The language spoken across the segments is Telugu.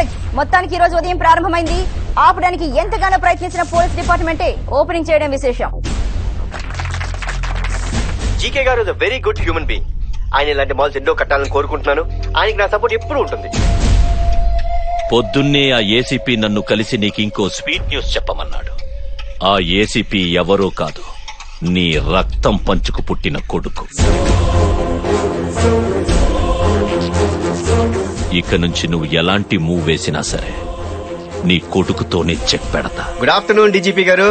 పర్ఫెక్ట్. మొత్తానికి ఈ రోజు ఉదయం ప్రారంభమైంది. ఆపడానికి ఎంతగానో ప్రయత్నించిన పోలీస్ డిపార్ట్మెంటే ఓపెనింగ్ చేయడం విశేషం. జీకే గారు is a very good human being. ఆయన ఇలాంటి మాల్స్ ఎన్నో కట్టాలని కోరుకుంటున్నాను. ఆయనకి నా సపోర్ట్ ఎప్పుడూ ఉంటుంది. పొద్దున్నే ఆ ఏసీపీ నన్ను కలిసి నీకు ఇంకో స్వీట్ న్యూస్ చెప్పమన్నాడు. ఆ ఏసీపీ ఎవరో కాదు, నీ రక్తం పంచుకు పుట్టిన కొడుకు. ఇక నుంచి నువ్వు ఎలాంటి మూవ్ వేసినా సరే నీ కొడుకుతోనే చెక్ పెడతా. గుడ్ ఆఫ్టర్నూన్ డీజీపీ గారు.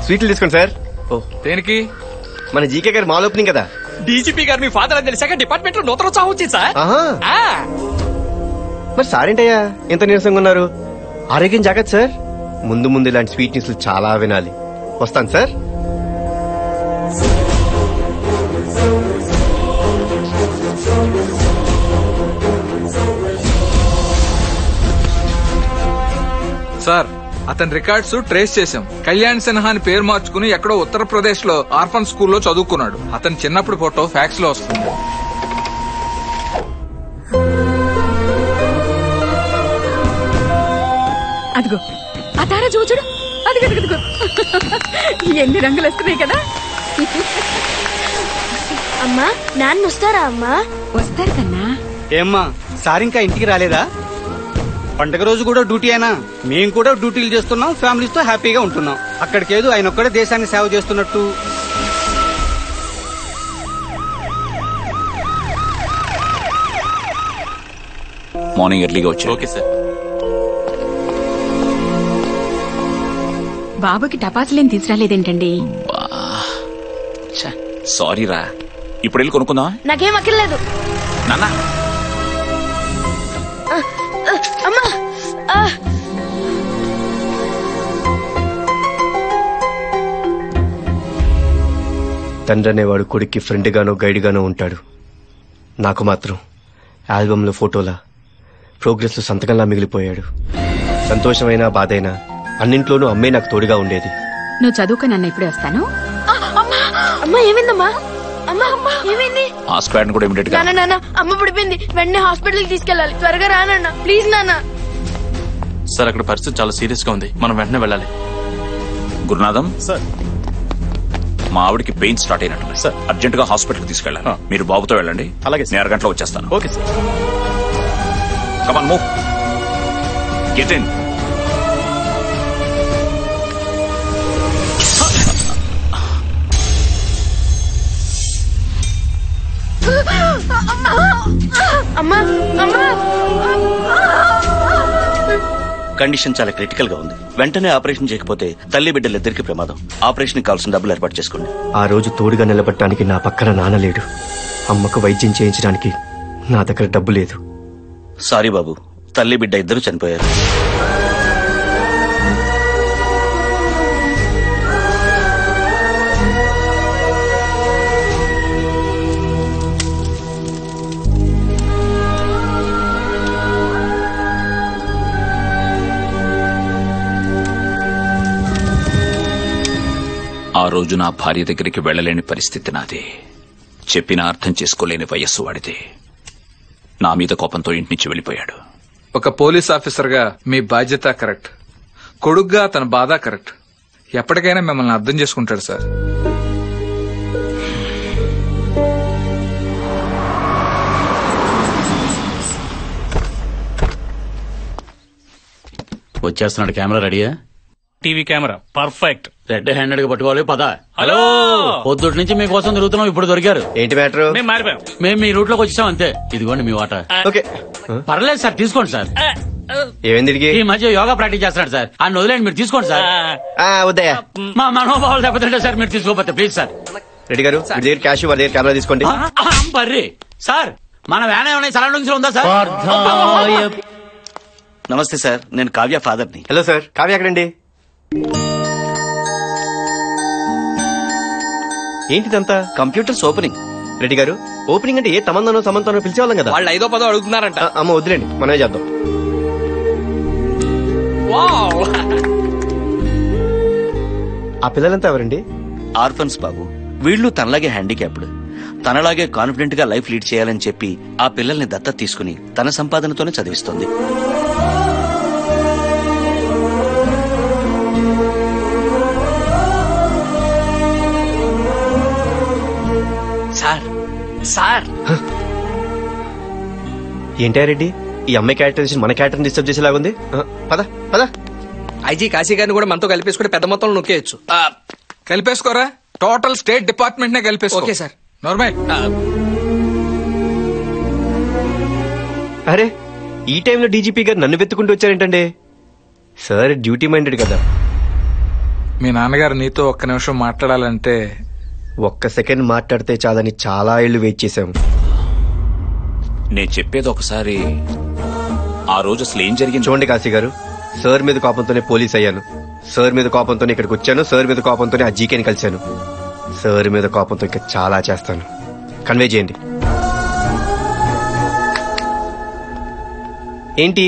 స్వీట్లు తీసుకోండి సార్. ఓ దేనికి? మన జీకే గారు మాల్ ఓపెనింగ్ కదా. డీజీపీ గారు మీ ఫాదర్ అని తెలిసాక డిపార్ట్మెంట్ లో నూతన ఉత్సాహం వచ్చింది సార్. మరి సార్ ఏంటయ్యా ఎంత నీరసంగా ఉన్నారు? ఆరోగ్యం జాగ్రత్త సార్. ముందు ముందు ఇలాంటి స్వీట్ న్యూస్లు చాలా వినాలి. వస్తాను సార్. సార్ అతని రికార్డ్స్ ట్రేస్ చేశాం. కళ్యాణ్ సిన్హా అని పేరు మార్చుకుని ఎక్కడో ఉత్తరప్రదేశ్ లో ఆర్ఫన్ స్కూల్లో చదువుకున్నాడు. అతని చిన్నప్పుడు ఫోటో ఫ్యాక్స్ లో వస్తుంది. అదిగో ఆ తార చూచుడు. అదిగదిగో ఎన్ని రంగులు వస్తున్నాయి కదా. అమ్మా నాన్న వస్తారా? అమ్మా వస్తారు కన్నా. ఏమ్మా సార్ ఇంకా ఇంటికి రాలేదా? పండగ రోజు కూడా డ్యూటీ అయినా మేము కూడా డ్యూటీలు చేస్తున్నాం, ఫ్యామిలీస్ తో హ్యాపీగా ఉంటున్నాం. అక్కడికేదో ఆయన ఒక్కడే దేశాన్ని సేవ చేస్తున్నట్టు. మార్నింగ్ ఎర్లీగా వచ్చా. Okay sir. బాబుకి టపాసులేం తీసుకురాలేదేంటండి? సారీ రా. ఇప్పుడు వెళ్ళి కొనుక్కుందా? నాకేం అక్కర్లేదు నాన్న. అమ్మా తండ్రి అనేవాడు కొడుక్కి ఫ్రెండ్ గానో గైడ్ గానో ఉంటాడు. నాకు మాత్రం ఆల్బమ్ లో ఫోటోలా, ప్రోగ్రెస్ లో సంతకంలా మిగిలిపోయాడు. సంతోషమైనా బాధైనా అన్నింట్లోనూ అమ్మే నాకు తోడుగా ఉండేది. నువ్వు చదువుకో నాన్న, ఇప్పుడే వస్తాను. అమ్మా ఏమైందమ్మా? అమ్మా అమ్మా ఏమైంది? ఆ స్క్వాడ్ కూడా ఇమిడియట్ గా. నాన్న అమ్మ పడిపోయింది, వెంటనే హాస్పిటల్ కి తీసుకెళ్ళాలి. త్వరగా రానన్న ప్లీజ్. నాన్న సార్ అక్కడ పరిస్థితి చాలా సీరియస్ గా ఉంది, మనం వెంటనే వెళ్ళాలి. గురునాథం సార్, మా ఆవిడికి పెయిన్ స్టార్ట్ అయినట్టు సార్. అర్జెంట్ గా హాస్పిటల్ కి తీసుకెళ్ళాలి. మీరు బాబుతో వెళ్ళండి. అలాగే, నేను అరగంటలో వచ్చేస్తాను. Okay sir. Come on move. Get in. అమ్మా అమ్మా కండిషన్ చాలా క్రిటికల్ గా ఉంది. వెంటనే ఆపరేషన్ చేయకపోతే తల్లి బిడ్డలిద్దరికి ప్రమాదం. ఆపరేషన్ కావాల్సిన డబ్బులు ఏర్పాటు చేసుకోండి. ఆ రోజు తోడుగా నిలబడటానికి నా పక్కన నాన్న లేడు. అమ్మకు వైద్యం చేయించడానికి నా దగ్గర డబ్బు లేదు. సారీ బాబు, తల్లి బిడ్డ ఇద్దరు చనిపోయారు. ఆ రోజు నా భార్య దగ్గరికి వెళ్లలేని పరిస్థితి నాది. చెప్పినా అర్థం చేసుకోలేని వయస్సు వాడిది. నా మీద కోపంతో ఇంటి నుంచి వెళ్లిపోయాడు. ఒక పోలీస్ ఆఫీసర్ గా మీ బాధ్యత కరెక్ట్, కొడుగ్గా తన బాధ కరెక్ట్. ఎప్పటికైనా మిమ్మల్ని అర్థం చేసుకుంటాడు సార్. వచ్చేస్తున్నాడు. కెమెరా రెడీయా? TV camera perfect. Red handed గా పట్టుకోవాలి. పద. హలో, పొద్దుటి నుంచి మీకోసం తిరుగుతున్నాం, ఇప్పుడు దొరికారు. ఏంటి మ్యాటర్? మేము మారిపోయాం. మేము మీ రూట్ లోకి వచ్చాం అంతే. ఇదిగోండి మీ వాటా. ఓకే, పర్లేదు సార్, తీసుకోండి సార్. ఏమైంది? ఈ మధ్య యోగా ప్రాక్టీస్ చేస్తున్నాడు సార్, అని వదిలేండి, మీరు తీసుకోండి సార్. వద్దయ్యా, మా మనోభావాలు దెబ్బతింటే సార్ మీరు తీసుకోపోతే ప్లీజ్ సార్. రెడ్డి గారు, మీ దగ్గర క్యాష్, వారి దగ్గర కెమెరా తీసుకోండి. బర్రీ సార్, మన వ్యాన్ ఏమైనా సరౌండింగ్స్ లో ఉందా సార్? నమస్తే సార్, నేను కావ్య ఫాదర్ని. హలో సార్, కావ్య ఎక్కడండి? ఏంటిదంతా? Computers opening. రెడ్డి గారు, ఓపెనింగ్ అంటే ఏ తమందనో సమంతనో పిలిచేవాళ్ళం కదా. వాళ్ళు 5వ 10వ అడుగుతున్నారంట. అమ్మ వద్దులేండి, మనమే చేద్దాం. ఆ పిల్లలంతా ఎవరండి? ఆర్ఫన్స్ బాబు. వీళ్ళు తనలాగే హ్యాండిక్యాప్డ్. తనలాగే కాన్ఫిడెంట్ గా లైఫ్ లీడ్ చేయాలని చెప్పి ఆ పిల్లల్ని దత్తత తీసుకుని తన సంపాదనతోనే చదివిస్తోంది. సార్ సార్ ఏంటా రెడ్డి, ఈ అమ్మాయి క్యారెక్టరైజేషన్ మన క్యారెక్టర్ డిస్టర్బ్ చేసేలాగుంది. పద పద. ఐజీ కాశీ గారిని కూడా మనతో కలిపేసుకుంటే పెద్ద మొత్తంలో నొక్కేయచ్చు. కలిపేసుకోరా, టోటల్ స్టేట్ డిపార్ట్మెంట్ నే కలిపేసుకో. Okay sir. నార్మల్. అరే, ఈ టైంలో డీజీపీ గారు నన్ను వెతుకుంటూ వచ్చారేంటండి? సార్ డ్యూటీ మైండెడ్ కదా. మీ నాన్నగారు నీతో ఒక్క నిమిషం మాట్లాడాలంటే. ఒక్క సెకండ్ మాట్లాడితే చాలని చాలా ఏళ్లు వెయిట్ చేశాము. నేను చెప్పేది ఒకసారి, ఆ రోజు అసలు ఏం జరిగింది చూడండి కాశీ గారు, సార్ మీద కోపంతోనే పోలీస్ అయ్యాను, సార్ మీద కోపంతోనే ఇక్కడికి వచ్చాను, సార్ మీద కోపంతోనే ఆ జీకేని కలిశాను. సార్ మీద కోపంతో ఇంకా చాలా చేస్తాను. కన్వే చేయండి. ఏంటి?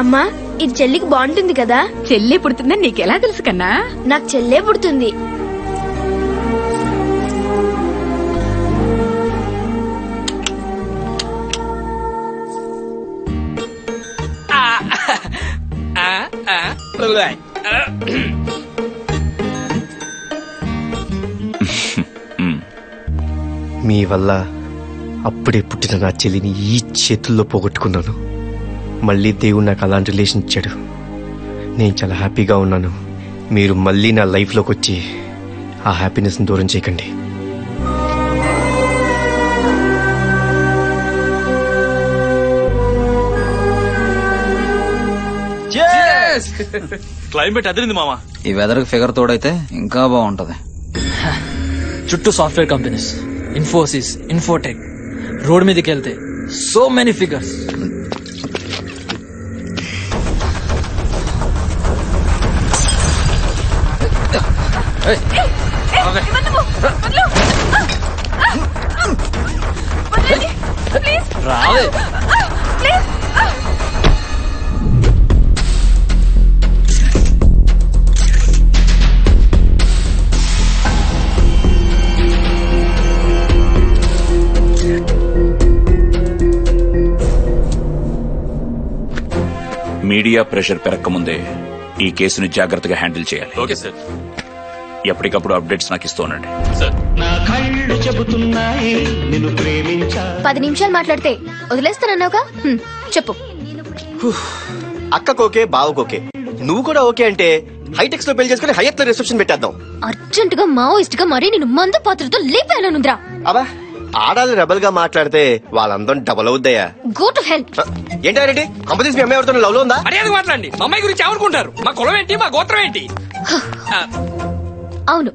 అమ్మా, ఇది చెల్లికి బాగుంటుంది కదా? చెల్లి పుడుతుందని నీకెలా తెలుసు కన్నా? నాకు చెల్లే పుడుతుంది. మీ వల్ల అప్పుడే పుట్టిన నా చెల్లిని ఈ చేతుల్లో పోగొట్టుకున్నాను. మళ్ళీ దేవుడు నాకు అలాంటి రిలేషన్ ఇచ్చాడు. నేను చాలా హ్యాపీగా ఉన్నాను. మీరు మళ్ళీ నా లైఫ్లోకి వచ్చి ఆ హ్యాపీనెస్ని దూరం చేయకండి. క్లైమేట్ అదిరింది మామ. ఈ వెదర్ ఫిగర్ తోడైతే ఇంకా బాగుంటది. చుట్టూ software companies, Infosys, Infotech. Road మీదకి వెళ్తే సో మెనీ ఫిగర్స్. రావే. మీడియా ప్రెషర్ పెరగకముందే ఈ కేసుని జాగ్రత్తగా హ్యాండిల్ చేయాలి. Okay sir. ఎప్పటికప్పుడు అప్డేట్స్ నాకు ఇస్తూ ఉండండి. 10 నిమిషాలు మాట్లాడితే వదిలేస్తానన్నావుగా, చెప్పు. అక్కకోకే, బావకోకే, నువ్వు కూడా ఓకే అంటే హైటెక్స్ లో పెళ్లి చేసుకుని హయత్ లో రిసెప్షన్ పెట్టేద్దాం. అర్జెంట్ గా మావోయిస్ట్ గా మరీ నేను మందు పాత్రతో లేపానుంద్రా. అబ్బా, ఆడాలి రెబల్ గా మాట్లాడితే వాళ్ళందరం డబల్ అవుద్దయ్యా. Go to help. ఏంటా రెడ్డి, కంపెనీస్ మీ అమ్మాయి ఎవరితో లవ్ లో ఉందా? మర్యాద మాట్లాడండి. మా అమ్మాయి గురించి ఏమనుకుంటారు? మా కులం ఏంటి, మా గోత్రం ఏంటి? అవును,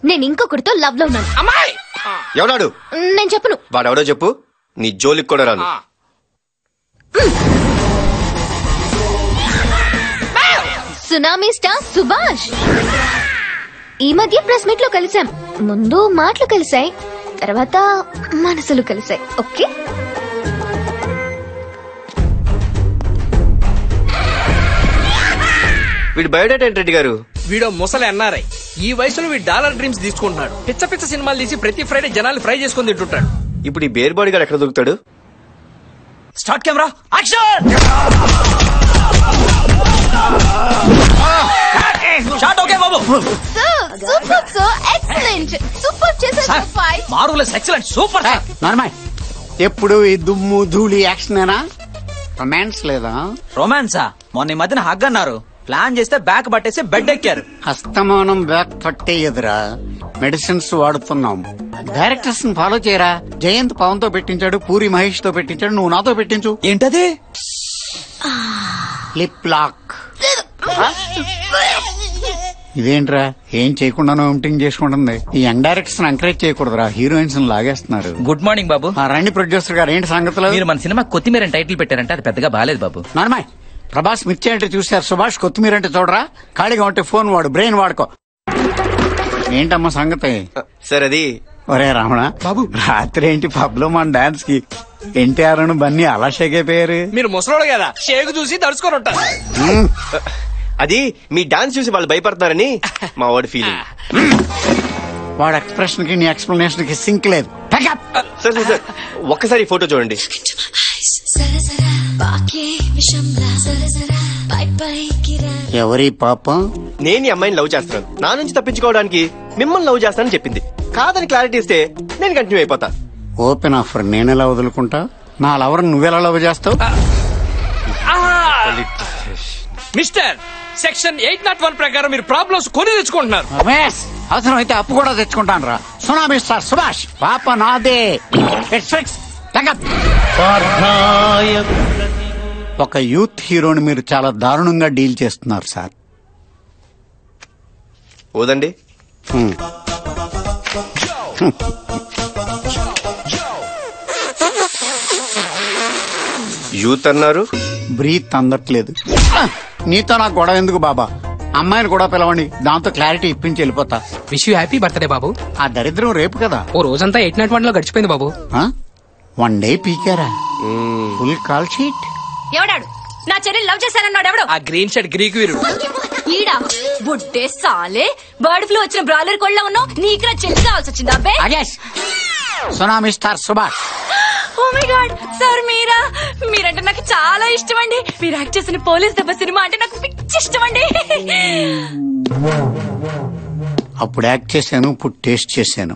నేను ఇంకొకరితో లవ్ లో ఉన్నాను. అమ్మాయి ఎవడాడు? నేను చెప్పను. వాడెవడో చెప్పు, నీ జోలికి కూడా రాను. Tsunami star Subhash. ఈ మధ్య ప్రెస్ మీట్ లో కలిసాం. ముందు మాటలు కలిసాయి, తర్వాత మనసులు కలిసాయి. ఓకే, వీడు బయోడేటా ఏంటి రెడ్డి గారు? వీడో ముసలి ఎన్ఆర్ఐ. ఈ వయసులో వీడు డాలర్ డ్రీమ్స్ తీసుకుంటున్నాడు. పిచ్చ పిచ్చ సినిమాలు తీసి ప్రతి ఫ్రైడే జనాలు ఫ్రై చేసుకుని తింటుంటాడు. ఇప్పుడు ఈ బేర్ బాడీ గారు ఎక్కడ దొరుకుతాడు? Start camera action. Shot okay బాబు. ఎక్సలెంట్, సూపర్ చేశారు. Marvellous, excellent, super. నార్మల్. ఎప్పుడు ఈ దుమ్ము ధూళి యాక్షనేనా? రొమాన్స్ లేదా? రొమాన్సా? మొన్న ఈ మధ్యన హగ్ అన్నారు. ప్లాన్ చేస్తే బ్యాక్ పట్టేసి బెడ్ ఎక్కారు. హస్తమానం బ్యాక్ పట్టే ఎదురా మెడిసిన్స్ వాడుతున్నాం. డైరెక్టర్స్ ని ఫాలో చేయరా. జయంత్ పవన్ తో పెట్టించాడు, పూరి మహేష్ తో పెట్టించాడు, నువ్వు నాతో పెట్టించు. ఏంటది? Lip lock. ఇదేంట్రా ఏం చేయకుండానో ఎంటింగ్ చేసుకుంటుంది. ఈ యంగ్ డైరెక్టర్స్ ఎంకరేజ్ చేయకూడదురా, హీరోయిన్స్ లాగేస్తున్నారు. గుడ్ మార్నింగ్ బాబు. రండి ప్రొడ్యూసర్ గారు, ఏంటి సంగతులు? మీరు మన సినిమా కొత్తిమీర టైటిల్ పెట్టారంటే అది పెద్దగా బాలేదు బాబు. నానమ్మాయ్, ప్రభాస్ మిర్చి అంటే చూశారు, సుభాష్ కొత్తిమీర అంటే చూడరా. ఖాళీగా ఉంటే ఫోన్ వాడు, బ్రెయిన్ వాడుకో. ఏంటమ్మా సంగతి? సార్ అది ఒరే రమణ బాబు, రాత్రి ఏంటి పబ్ లో మన డాన్స్ కి ఎన్టీఆర్ అను బన్నీ అలా షేక్ అయిపోయారు? మీరు ముసలోడు కదా, షేక్ చూసి దడుచుకొని ఉంటారు. అది మీ డాన్స్ చూసి వాళ్ళు భయపడతారని మా వాడి ఫీలింగ్. వాడు ఎక్స్ప్రెషన్ కి నీ ఎక్స్ప్లెనేషన్ కి సింక్ లేదు. సార్ సార్ సార్ ఒక్కసారి ఫోటో చూడండి. ఎవరి పాపం? నేను ఈ అమ్మాయిని లవ్ చేస్తున్నాను, నా నుంచి తప్పించుకోవడానికి మిమ్మల్ని లవ్ చేస్తానని చెప్పింది. కాదని క్లారిటీ ఇస్తే నేను కంటిన్యూ అయిపోతా. ఓపెన్ ఆఫర్, నేనెలా వదులుకుంటా? నా లవర్ నువ్వెలా లవ్ చేస్తావు? మిస్టర్, సెక్షన్ 801 ప్రకారం మీరు ప్రాబ్లమ్స్ కొని తెచ్చుకుంటున్నారు. అవసరం అయితే అప్పు కూడా తెచ్చుకుంటాను రా. సునామీ స్టార్ సుభాష్ పాప నాదే. ఒక యూత్ హీరోని మీరు చాలా దారుణంగా డీల్ చేస్తున్నారు సార్. ఓదండి. యూత్ అన్నారు, బ్రీత్ అందట్లేదు. నీతో నాకు గొడవ ఎందుకు బాబా? అమ్మాయిని కూడా పిలవండి, దాంతో క్లారిటీ ఇప్పించి వెళ్ళిపోతా. విష్ యూ హ్యాపీ బర్త్డే బాబు. ఆ దరిద్రం రేపు కదా. ఓ రోజంతా 801 లో గడిచిపోయింది బాబు. 1 డే పీకారా? Full call sheet. ఎవడాడు నా చెల్లెలు లవ్ చేశానన్నాడు? ఎవడు? ఆ గ్రీన్ షర్ట్ గ్రీక్ వీరుడు. ఈడా బుడ్డే సాలే, బర్డ్ ఫ్లూ వచ్చిన బ్రాయిలర్ కోళ్ళ ఉన్నావు. నీకు నా చెల్లి కావాల్సి వచ్చింది అబ్బే. Tsunami star Subhash. Oh my god sir, మీరంటే నాకు చాలా ఇష్టం అండి. మీరు యాక్ట్ చేసిన పోలీస్ దెబ్బ సినిమా అంటే నాకు పిచ్చి ఇష్టం అండి. అప్పుడు యాక్ట్ చేశాను, ఇప్పుడు టేస్ట్ చేశాను.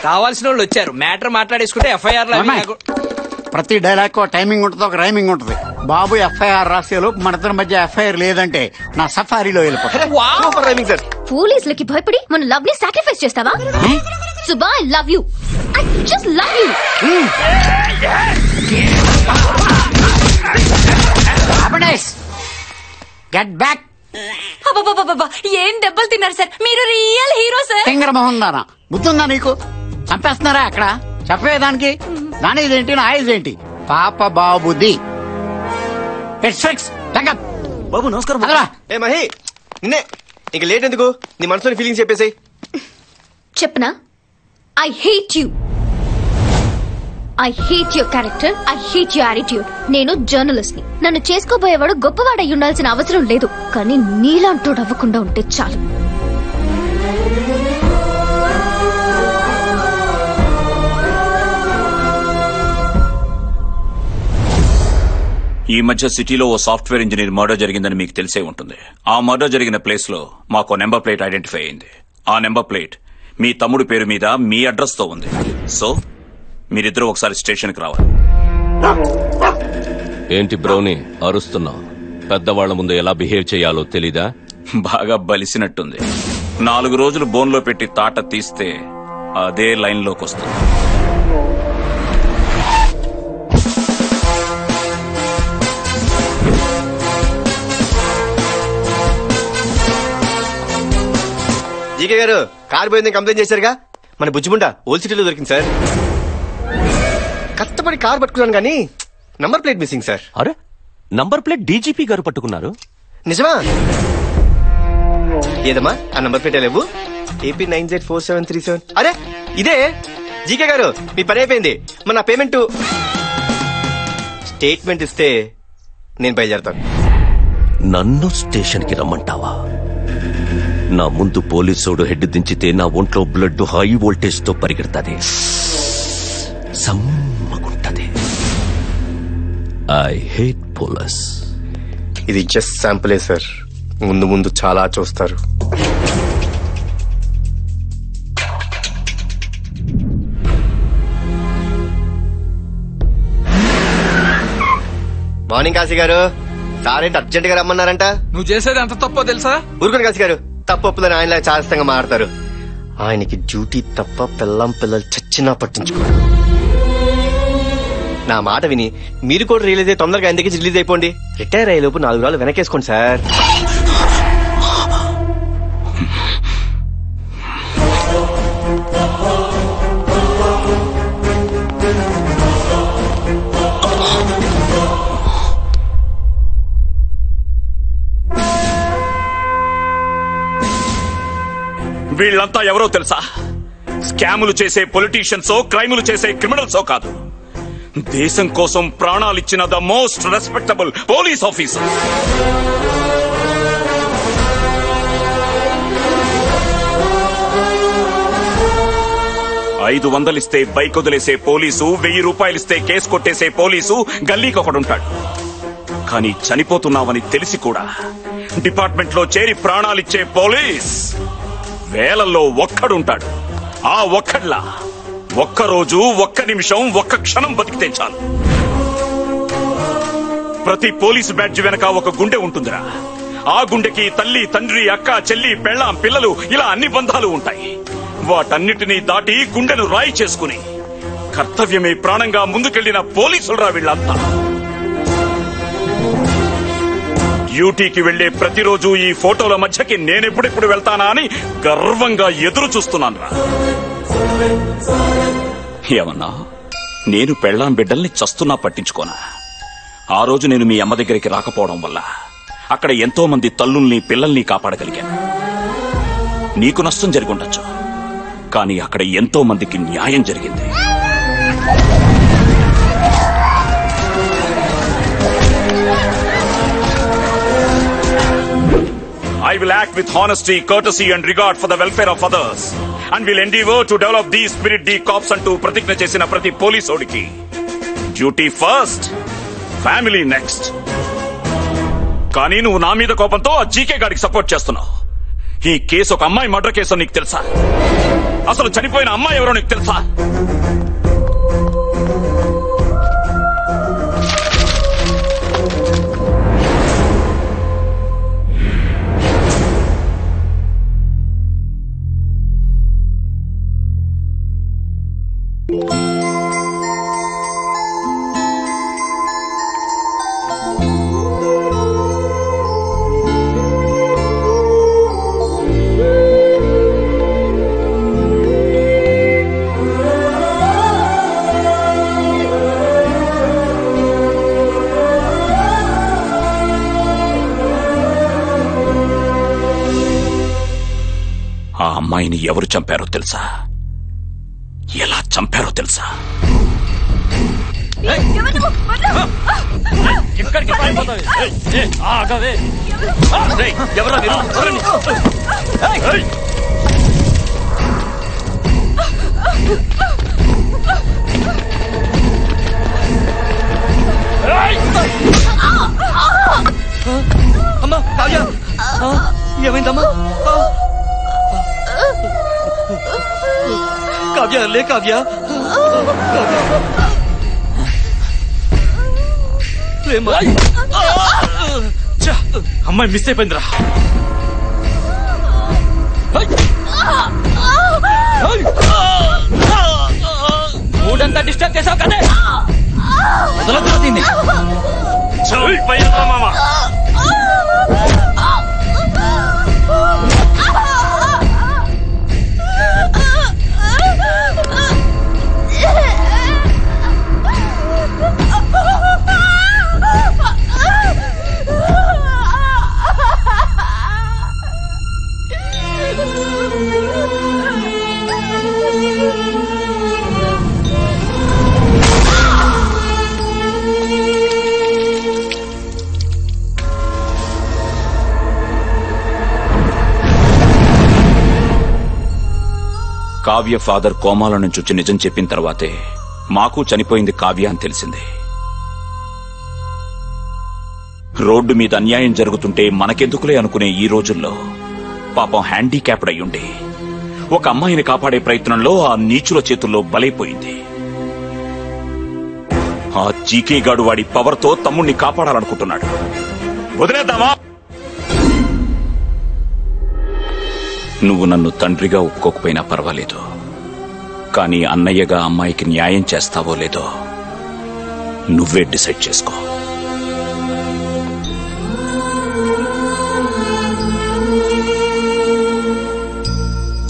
కావాల్సిన వాళ్ళు వచ్చారు, మ్యాటర్ మాట్లాడేసుకుంటే FIR లో. ప్రతి డైలాగ్ టైమింగ్ ఉంటుంది, ఒక రైమింగ్ ఉంటుంది. బాబు FIR రాసేలోపు మన ఇద్దరి మధ్య FIR లేదంటే నా సఫారీలో వెళ్ళిపోతా. పోలీసులకి భయపడి మన లవ్ ని సాక్రిఫైస్ చేస్తావా? Suba, I love you. I just love you. Get back. ఏం దెబ్బలు తిన్నారు సార్, మీరు రియల్ హీరో సార్. తింగర మొహం దానా, బుద్ధుందా నీకు? చంపేస్తున్నారా అక్కడ? చెప్పేదానికి దాని ఇదేంటి, నా ఇదేంటి? పాప బాబుది. బాబు నమస్కారం. ఏ మహి, నిన్నే ఇంక లేట్ ఎందుకు? నీ మనసులోని ఫీలింగ్స్ చెప్పేసాయి. చెప్పనా? I hate you. I hate your character. I hate your attitude. నేను జర్నలిస్ట్ ని. నన్ను చేసుకోబోయేవాడు గొప్పవాడై ఉండాల్సిన అవసరం లేదు, కానీ నీలాంటోడు అవ్వకుండా ఉంటే చాలు. ఈ మధ్య సిటీలో ఓ సాఫ్ట్వేర్ ఇంజనీర్ మర్డర్ జరిగిందని మీకు తెలిసే ఉంటుంది. ఆ మర్డర్ జరిగిన ప్లేస్ లో మాకు నెంబర్ ప్లేట్ ఐడెంటిఫై అయింది. ఆ నెంబర్ ప్లేట్ మీ తమ్ముడి పేరు మీద మీ అడ్రస్ తో ఉంది. సో మీరిద్దరూ ఒకసారి స్టేషన్ కి రావాలి. ఏంటి బ్రౌనీ అరుస్తున్నావు? పెద్దవాళ్ల ముందు ఎలా బిహేవ్ చేయాలో తెలీదా? బాగా బలిసినట్టుంది. 4 రోజులు బోన్లో పెట్టి తాట తీస్తే అదే లైన్ లోకి వస్తుంది. జీకే గారు, కార్ పోయిందని కంప్లైంట్ చేశారుగా, మన బుజ్జిముండ ఓల్డ్ సిటీలో దొరికింది సార్. కష్టపడి కార్ పట్టుకున్నాను కానీ నంబర్ ప్లేట్ మిస్సింగ్ సార్. అరే, నంబర్ ప్లేట్ డీజీపీ గారు పట్టుకున్నారు. నిజమా? ఏదమ్మా ఆ నంబర్ ప్లేట్ లేవు? AP 9Z4737. అరే ఇదే. జీకే గారు, మీ పని అయిపోయింది. మన పేమెంట్ స్టేట్మెంట్ ఇస్తే నేను బయలుదేరతాను. నన్ను స్టేషన్ కి రమ్మంటావా? నా ముందు పోలీసోడు హెడ్ దించితే నా ఒంట్లో బ్లడ్ హై వోల్టేజ్ తో పరిగెడతాది, సమ్మగుంటది. I hate police. ఇది జస్ట్ శాంపులే సార్, ముందు ముందు చాలా చూస్తారు. మార్నింగ్ కాశీ గారు, సారేంటి అర్జెంట్ గా రమ్మన్నారంట? నువ్వు చేసేది ఎంత తప్పో తెలుసా? ఊరుకోండి కాశీ గారు, తప్పొప్పులని ఆయనలా చాదస్తంగా మాడతారు. ఆయనకి డ్యూటీ తప్ప పిల్లం పిల్లలు చచ్చినా పట్టించుకోరు. నా మాట విని మీరు కూడా రిలీజ్ అయ్యి తొందరగా ఆయన దగ్గర రిలీజ్ అయిపోండి. రిటైర్ అయ్యే లోపు 4 రోజులు వెనకేసుకోండి సార్. వీళ్ళంతా ఎవరో తెలుసా? స్కాములు చేసే పొలిటీషియన్సో, క్రైములు చేసే క్రిమినల్సో కాదు. దేశం కోసం ప్రాణాలిచ్చిన the most respectable police officer. $500 bike వదిలేసే పోలీసు, 1000 రూపాయలిస్తే కేసు కొట్టేసే పోలీసు గల్లీకొకడుంటాడు. కానీ చనిపోతున్నావని తెలిసి కూడా డిపార్ట్మెంట్ లో చేరి ప్రాణాలిచ్చే పోలీస్ వేలల్లో ఒక్కడుంటాడు. ఆ ఒక్కడ్లా ఒక్కరోజు, ఒక్క నిమిషం, ఒక్క క్షణం బతికితే చాలు. ప్రతి పోలీసు బ్యాడ్జ్ వెనక ఒక గుండె ఉంటుందిరా. ఆ గుండెకి తల్లి, తండ్రి, అక్క, చెల్లి, పెళ్ళాం, పిల్లలు ఇలా అన్ని బంధాలు ఉంటాయి. వాటన్నిటినీ దాటి గుండెను రాయి చేసుకుని కర్తవ్యమే ప్రాణంగా ముందుకెళ్లిన పోలీసులరా వీళ్ళంతా. డ్యూటీకి వెళ్లే ప్రతిరోజు ఈ ఫోటోల మధ్యకి నేనెప్పుడెప్పుడు వెళ్తానా అని గర్వంగా ఎదురు చూస్తున్నాను రా. ఏమన్నా నేను పెళ్ళాం బిడ్డల్ని చస్తున్నా పట్టించుకోనా? ఆ రోజు నేను మీ అమ్మ దగ్గరికి రాకపోవడం వల్ల అక్కడ ఎంతో మంది తల్లుల్ని, పిల్లల్ని కాపాడగలిగాను. నీకు నష్టం జరిగి ఉండొచ్చు, కానీ అక్కడ ఎంతో మందికి న్యాయం జరిగింది. I will act with honesty, courtesy and regard for the welfare of others and will endeavour to develop these spirit D cops అంటూ ప్రతిజ్ఞ చేసిన ప్రతి పోలీసోడికి డ్యూటీ ఫస్ట్, ఫ్యామిలీ నెక్స్ట్. కానీ నువ్వు నా మీద కోపంతో ఆ జీకే గాడికి సపోర్ట్ చేస్తున్నావు. ఈ కేసు ఒక అమ్మాయి మర్డర్ కేసు నీకు తెలుసా? అసలు చనిపోయిన అమ్మాయి ఎవరో నీకు తెలుసా? ఆ అమ్మాయిని ఎవరు చంపారో తెలుసా? ఎలా చంపారో తెలుసా? అమ్మా కావ్య, ఏమైందమ్మా? కావ్య లే కావ్య, అమ్మాయి మిస్ అయిపోయిందిరా. మూడంతా డిస్టర్బ్ చేసావు కదే. మామా కావ్య ఫాదర్ కోమాల నుంచి వచ్చి నిజం చెప్పిన తర్వాతే మాకు చనిపోయింది కావ్య అని తెలిసింది. రోడ్డు మీద అన్యాయం జరుగుతుంటే మనకెందుకులే అనుకునే ఈ రోజుల్లో పాపం హ్యాండిక్యాప్డ్ అయ్యుండి ఒక అమ్మాయిని కాపాడే ప్రయత్నంలో ఆ నీచుల చేతుల్లో బలైపోయింది. ఆ జీకే గాడు వాడి పవర్తో తమ్ముణ్ణి కాపాడాలనుకుంటున్నాడు. వదిలేద్దామా? నువ్వు నన్ను తండ్రిగా ఒప్పుకోకపోయినా పర్వాలేదు, కానీ అన్నయ్యగా అమ్మాయికి న్యాయం చేస్తావో లేదో నువ్వే డిసైడ్ చేసుకో.